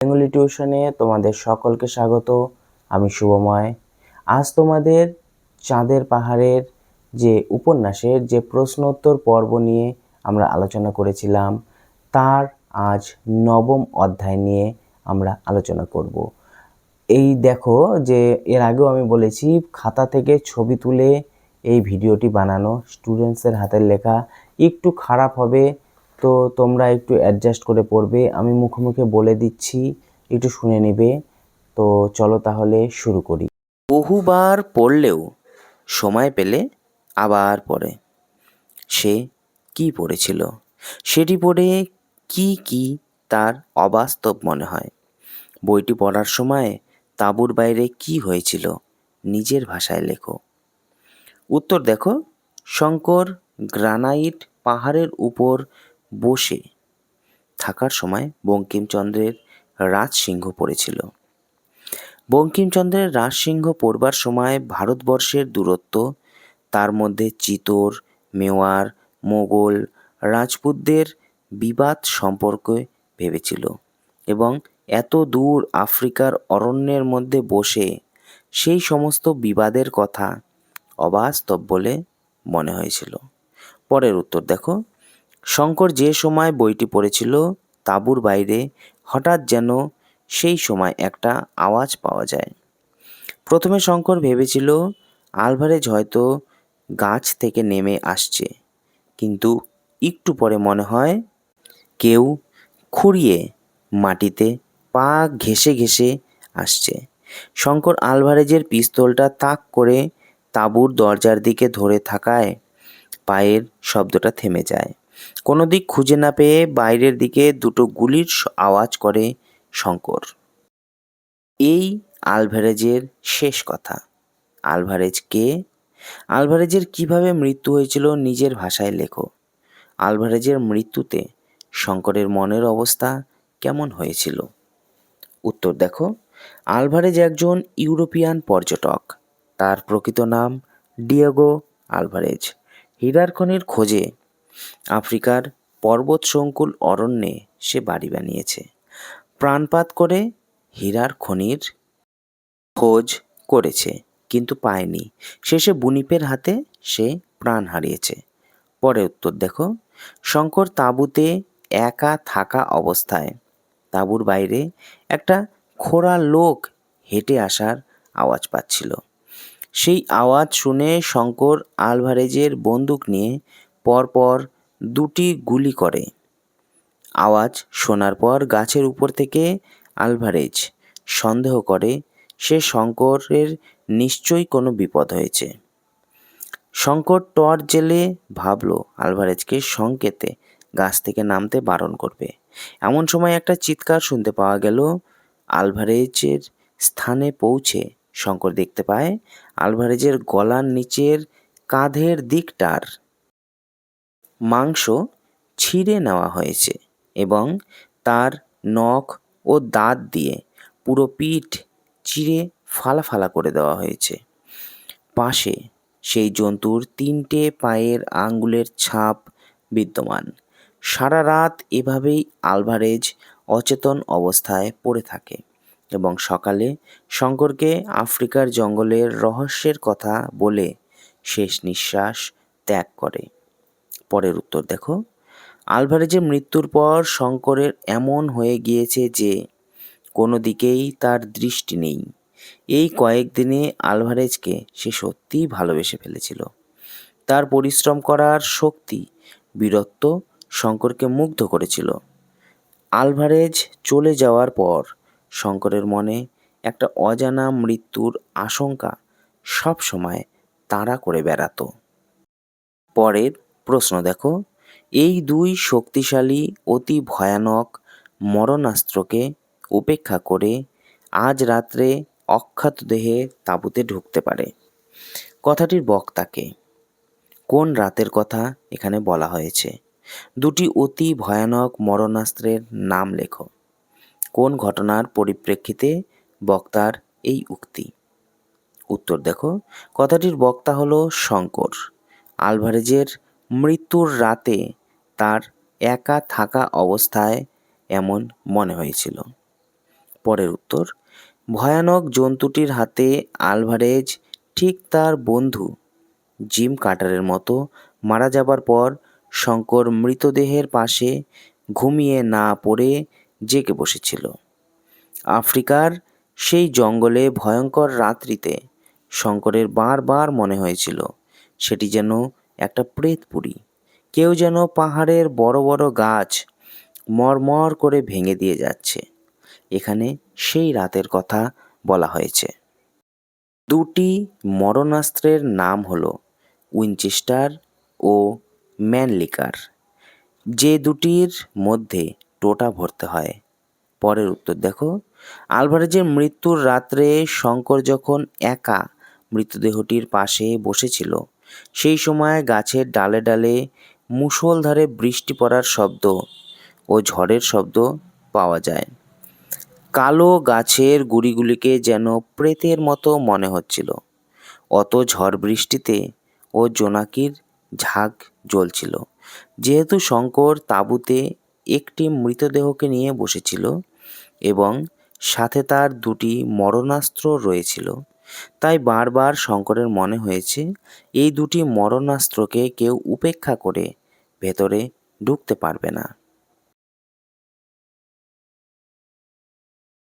Bengali টিউশনে তোমাদের সকলকে স্বাগত। আমি শুভময়। আজ তোমাদের চাঁদের পাহাড়ের যে উপন্যাসের যে প্রশ্ন উত্তর পর্ব নিয়ে আমরা আলোচনা করেছিলাম, তার আজ 9ম অধ্যায় নিয়ে আমরা আলোচনা করব। এই দেখো, যে এর আগেও আমি বলেছি, খাতা থেকে ছবি তুলে এই ভিডিওটি বানানো, স্টুডেন্টসের হাতের লেখা, একটু খারাপ হবে, তো তোমরা একটু অ্যাডজাস্ট করে পড়বে। আমি মুখে মুখে বলে দিচ্ছি, একটু শুনে নেবে। তো চলো তাহলে শুরু করি। বহুবার পড়লেও সময় পেলে আবার পড়ে। সে কি পড়েছিল, সেটি পড়ে কি কি তার অবাস্তব মনে হয়। বইটি পড়ার সময় তাঁবুর বাইরে কি হয়েছিল, নিজের ভাষায় লেখো। উত্তর দেখো, শঙ্কর গ্রানাইট পাহাড়ের উপর বসে থাকার সময় বঙ্কিমচন্দ্রের রাজসিংহ পড়েছিল। বঙ্কিমচন্দ্রের রাজসিংহ পড়বার সময় ভারতবর্ষের দূরত্ব, তার মধ্যে চিতোর, মেওয়ার, মোগল, রাজপুতদের বিবাদ সম্পর্কে ভেবেছিল এবং এত দূর আফ্রিকার অরণ্যের মধ্যে বসে সেই সমস্ত বিবাদের কথা অবাস্তব বলে মনে হয়েছিল। পরের উত্তর দেখো, শঙ্কর যে সময় বইটি পড়েছিল তাঁবুর বাইরে হঠাৎ যেন সেই সময় একটা আওয়াজ পাওয়া যায়। প্রথমে শঙ্কর ভেবেছিল আলভারেজ হয়তো গাছ থেকে নেমে আসছে, কিন্তু একটু পরে মনে হয় কেউ খুঁড়িয়ে মাটিতে পা ঘেঁষে ঘেঁষে আসছে। শঙ্কর আলভারেজের পিস্তলটা তাক করে তাঁবুর দরজার দিকে ধরে থাকায় পায়ের শব্দটা থেমে যায়। কোনো দিক খুঁজে না পেয়ে বাইরের দিকে দুটো গুলির আওয়াজ করে শঙ্কর। এই আলভারেজের শেষ কথা। আলভারেজ কে? আলভারেজের কিভাবে মৃত্যু হয়েছিল নিজের ভাষায় লেখো। আলভারেজের মৃত্যুতে শঙ্করের মনের অবস্থা কেমন হয়েছিল? উত্তর দেখো, আলভারেজ একজন ইউরোপিয়ান পর্যটক। তার প্রকৃত নাম ডিয়েগো আলভারেজ। হীরার খনির খোঁজে আফ্রিকার পর্বত সংকুল অরণ্যে সে বাড়ি বানিয়েছে। প্রাণপাত করে হীরার খনির খোঁজ করেছে, কিন্তু পায়নি। শেষে বুনিপের হাতে সে প্রাণ হারিয়েছে। পরে উত্তর দেখো, শঙ্কর তাঁবুতে একা থাকা অবস্থায় তাঁবুর বাইরে একটা খোঁড়া লোক হেঁটে আসার আওয়াজ পাচ্ছিল। সেই আওয়াজ শুনে শঙ্কর আলভারেজের বন্দুক নিয়ে পরপর 2টি গুলি করে। আওয়াজ শোনার পর গাছের উপর থেকে আলভারেজ সন্দেহ করে সে শঙ্করের নিশ্চয়ই কোনো বিপদ হয়েছে। শঙ্কর টর্চ জেলে ভাবল আলভারেজকে সংকেতে গাছ থেকে নামতে বারণ করবে। এমন সময় একটা চিৎকার শুনতে পাওয়া গেল। আলভারেজের স্থানে পৌঁছে শঙ্কর দেখতে পায় আলভারেজের গলার নিচের কাঁধের দিকটার মাংস ছিঁড়ে নেওয়া হয়েছে এবং তার নখ ও দাঁত দিয়ে পুরো পিঠ চিরে ফালা ফালা করে দেওয়া হয়েছে। পাশে সেই জন্তুর 3টে পায়ের আঙ্গুলের ছাপ বিদ্যমান। সারা রাত এভাবেই আলভারেজ অচেতন অবস্থায় পড়ে থাকে এবং সকালে শঙ্করকে আফ্রিকার জঙ্গলের রহস্যের কথা বলে শেষ নিঃশ্বাস ত্যাগ করে। পরের উত্তর দেখো, আলভারেজের মৃত্যুর পর শঙ্করের এমন হয়ে গিয়েছে যে কোনো দিকেই তার দৃষ্টি নেই। এই কয়েকদিনে আলভারেজকে সে সত্যিই ভালোবেসে ফেলেছিল। তার পরিশ্রম করার শক্তি, বীরত্ব শঙ্করকে মুগ্ধ করেছিল। আলভারেজ চলে যাওয়ার পর শঙ্করের মনে একটা অজানা মৃত্যুর আশঙ্কা সব সময় তাড়া করে বেড়াতো। পরের প্রশ্ন দেখো, এই 2 শক্তিশালী অতি ভয়ানক মরণাস্ত্রকে উপেক্ষা করে আজ রাত্রে অখ্যাত দেহে তাঁবুতে ঢুকতে পারে। কথাটির বক্তাকে, কোন রাতের কথা এখানে বলা হয়েছে? 2টি অতি ভয়ানক মরণাস্ত্রের নাম লেখো। কোন ঘটনার পরিপ্রেক্ষিতে বক্তার এই উক্তি? উত্তর দেখো, কথাটির বক্তা হলো শঙ্কর। আলভারেজের মৃত্যুর রাতে তার একা থাকা অবস্থায় এমন মনে হয়েছিল। পরের উত্তর, ভয়ানক জন্তুটির হাতে আলভারেজ ঠিক তার বন্ধু জিম কার্টারের মতো মারা যাবার পর শঙ্কর মৃতদেহের পাশে ঘুমিয়ে না পড়ে জেগে বসেছিল। আফ্রিকার সেই জঙ্গলে ভয়ঙ্কর রাত্রিতে শঙ্করের বারবার মনে হয়েছিল সেটি যেন একটা প্রেতপুরী। কেউ যেন পাহাড়ের বড় বড় গাছ মরমর করে ভেঙে দিয়ে যাচ্ছে। এখানে সেই রাতের কথা বলা হয়েছে। দুটি মরণাস্ত্রের নাম হলো উইনচেস্টার ও ম্যানলিকার, যে দুটির মধ্যে টোটা ভরতে হয়। পরের উত্তর দেখো, আলভারেজের মৃত্যুর রাত্রে শঙ্কর যখন একা মৃতদেহটির পাশে বসেছিল, সেই সময় গাছের ডালে ডালে মুষলধারে বৃষ্টি পড়ার শব্দ ও ঝড়ের শব্দ পাওয়া যায়। কালো গাছের গুড়িগুলিকে যেন প্রেতের মতো মনে হচ্ছিল। অত ঝড় বৃষ্টিতে ও জোনাকির ঝাঁক জ্বলছিল। যেহেতু শঙ্কর তাঁবুতে একটি মৃতদেহকে নিয়ে বসেছিল এবং সাথে তার দুটি মরণাস্ত্র রয়েছিল, তাই বারবার শঙ্করের মনে হয়েছে এই দুটি মরণাস্ত্রকে কেউ উপেক্ষা করে ভেতরে ঢুকতে পারবে না।